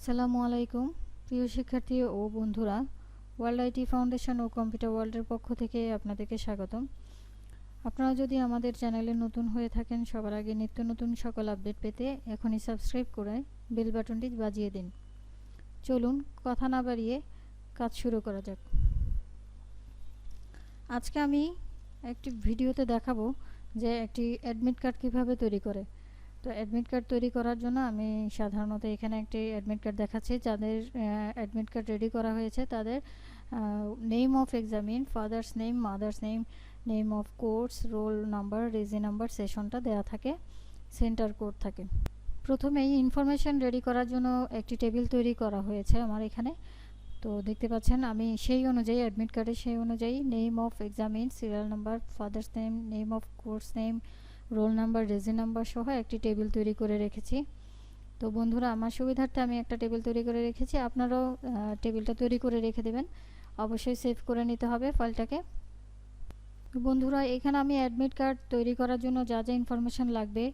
আসসালামু আলাইকুম প্রিয় শিক্ষার্থী ও বন্ধুরা, ওয়ার্ল্ড আইটি ফাউন্ডেশন ও কম্পিউটার ওয়ার্ল্ডের পক্ষ থেকে আপনাদেরকে স্বাগতম। আপনারা যদি আমাদের চ্যানেলে নতুন হয়ে থাকেন, সবার আগে নিত্য নতুন সকল আপডেট পেতে এখনই সাবস্ক্রাইব করে বেল বাটনটি বাজিয়ে দিন। চলুন কথা না বাড়িয়ে কাজ শুরু করা যাক। আজকে আমি একটি ভিডিওতে দেখাবো যে একটি অ্যাডমিট কার্ড কিভাবে তৈরি করে। তো অ্যাডমিট কার্ড তৈরি করার জন্য আমি সাধারণত এখানে একটি অ্যাডমিট কার্ড দেখাচ্ছি। যাদের অ্যাডমিট কার্ড রেডি করা হয়েছে তাদের name of examinee, father's name, mother's name, name of course, roll number, reg number, সেশনটা দেওয়া থাকে, সেন্টার কোড থাকে। প্রথমেই ইনফরমেশন রেডি করার জন্য একটি টেবিল তৈরি করা হয়েছে আমার এখানে। তো দেখতে পাচ্ছেন আমি সেই অনুযায়ী অ্যাডমিট কার্ডে সেই অনুযায়ী name of examinee, serial number, father's name, name of course name, roll number, reg number সহ একটি টেবিল তৈরি করে রেখেছি। তো বন্ধুরা, আমার সুবিধার্থে আমি একটা টেবিল তৈরি করে রেখেছি, আপনারাও টেবিলটা তৈরি করে রেখে দেবেন। অবশ্যই সেভ করে নিতে হবে ফাইলটাকে। তো বন্ধুরা, এখানে আমি অ্যাডমিট কার্ড তৈরি করার জন্য যা যা ইনফরমেশন লাগবে,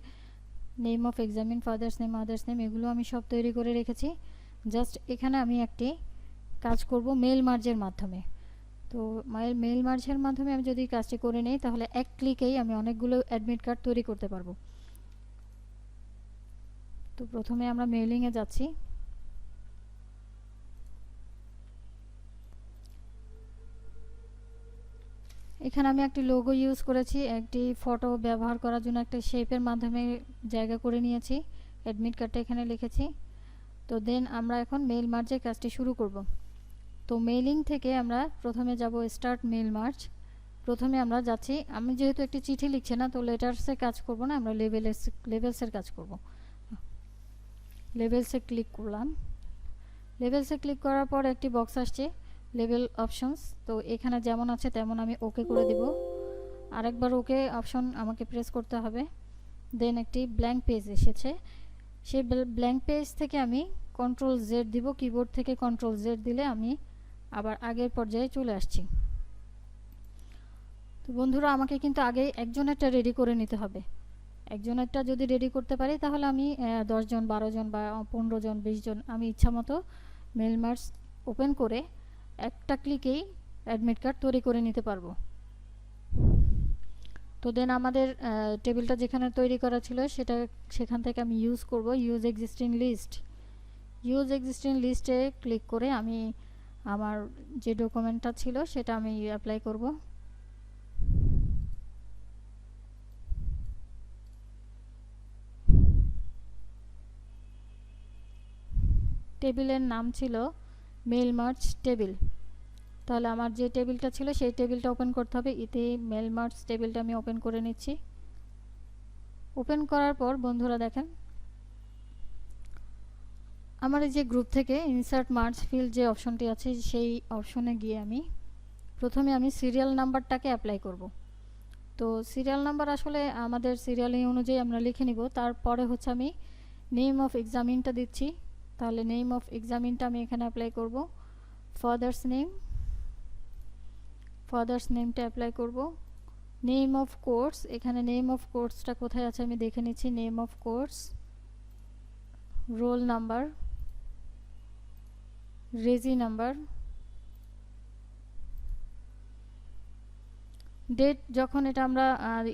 name of examinee, father's name, mother's name, এগুলো আমি সব তৈরি করে রেখেছি। জাস্ট এখানে আমি একটি কাজ করব মেল মার্জের মাধ্যমে। তো মেল মার্জের মাধ্যমে আমি যদি কাজটি করে নিই তাহলে এক ক্লিকেই আমি অনেকগুলো অ্যাডমিট কার্ড তৈরি করতে পারবো। তো প্রথমে আমরা মেইলিংয়ে যাচ্ছি। এখানে আমি একটি লোগো ইউজ করেছি, একটি ফটো ব্যবহার করার জন্য একটা শেপের মাধ্যমে জায়গা করে নিয়েছি, অ্যাডমিট কার্ডটা এখানে লিখেছি। তো দেন আমরা এখন মেল মার্জের কাজটি শুরু করব। তো মেইলিং থেকে আমরা প্রথমে যাব স্টার্ট মেল মার্জ। প্রথমে আমরা যাচ্ছি, আমি যেহেতু একটি চিঠি লিখছি না, তো লেটার্সে কাজ করব না, আমরা লেভেলসের কাজ করব। লেভেলসে ক্লিক করলাম। লেভেলসে ক্লিক করার পর একটি বক্স আসছে, লেভেল অপশনস। তো এখানে যেমন আছে তেমন আমি ওকে করে দেব। আরেকবার ওকে অপশন আমাকে প্রেস করতে হবে। দেন একটি ব্ল্যাঙ্ক পেজ এসেছে, সেই ব্ল্যাঙ্ক পেজ থেকে আমি কন্ট্রোল জেড দিব। কিবোর্ড থেকে কন্ট্রোল জেড দিলে আমি আবার আগের পর্যায়ে চলে আসছি। তো বন্ধুরা, আমাকে কিন্তু আগে একজনেরটা রেডি করে নিতে হবে। একজনেরটা যদি রেডি করতে পারি তাহলে আমি 10 জন, 12 জন বা 15 জন, 20 জন আমি ইচ্ছা মতো মেল মার্জ ওপেন করে একটা ক্লিকেই অ্যাডমিট কার্ড তৈরি করে নিতে পারবো। তো দেন আমাদের টেবিলটা যেখানে তৈরি করা ছিল সেখান থেকে আমি ইউজ করব use existing list. Use existing লিস্টে ক্লিক করে আমি আমার যে ডকুমেন্টটা ছিল সেটা আমি অ্যাপ্লাই করব। টেবিলের নাম ছিল মেল মার্জ টেবিল। তাহলে আমার যে টেবিলটা ছিল সেই টেবিলটা ওপেন করতে হবে। এতে মেল মার্জ টেবিলটা আমি ওপেন করে নিচ্ছি। ওপেন করার পর বন্ধুরা দেখেন, আমার এই যে গ্রুপ থেকে ইনসার্ট মার্জ ফিল্ড যে অপশনটি আছে সেই অপশনে গিয়ে আমি প্রথমে সিরিয়াল নাম্বারটাকে অ্যাপ্লাই করব। তো সিরিয়াল নাম্বার আসলে আমাদের সিরিয়াল অনুযায়ী আমরা লিখে নিব। তারপরে হচ্ছে আমি নেম অফ এক্সামিনটা দিচ্ছি। তাহলে নেম অফ এক্সামিনটা আমি এখানে অ্যাপ্লাই করব। ফাদার্স নেমটা অ্যাপ্লাই করব। নেম অফ কোর্স, এখানে নেম অফ কোর্সটা কোথায় আছে আমি দেখে নিচ্ছি। Name of course, roll number, reg number, date, যখন এটা আমরা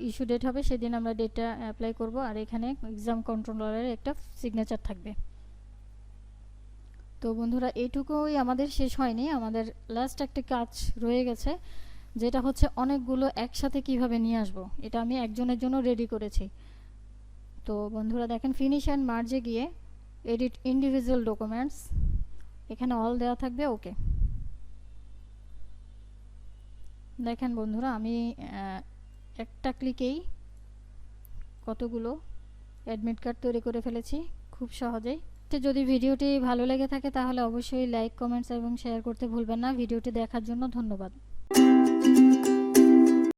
ইস্যু ডেট হবে সেদিন আমরা ডেটটা অ্যাপ্লাই করব। আর এখানে এক্সাম কন্ট্রোলারের একটা সিগনেচার থাকবে। তো বন্ধুরা, এইটুকুই আমাদের শেষ হয়নি, আমাদের লাস্ট একটা কাজ রয়ে গেছে, যেটা হচ্ছে অনেকগুলো একসাথে কিভাবে নিয়ে আসব। এটা আমি একজনের জন্য রেডি করেছি। তো বন্ধুরা দেখেন, ফিনিশ অ্যান্ড মার্জে গিয়ে এডিট ইন্ডিভিজুয়াল ডকুমেন্টস, এখানে অল দেওয়া থাকবে, ওকে। দেখেন বন্ধুরা, আমি একটা ক্লিকেই কতগুলো অ্যাডমিট কার্ড তৈরি করে ফেলেছি খুব সহজেই। যদি ভিডিওটি ভালো লেগে থাকে তাহলে অবশ্যই লাইক, কমেন্টস এবং শেয়ার করতে ভুলবেন না। ভিডিওটি দেখার জন্য ধন্যবাদ।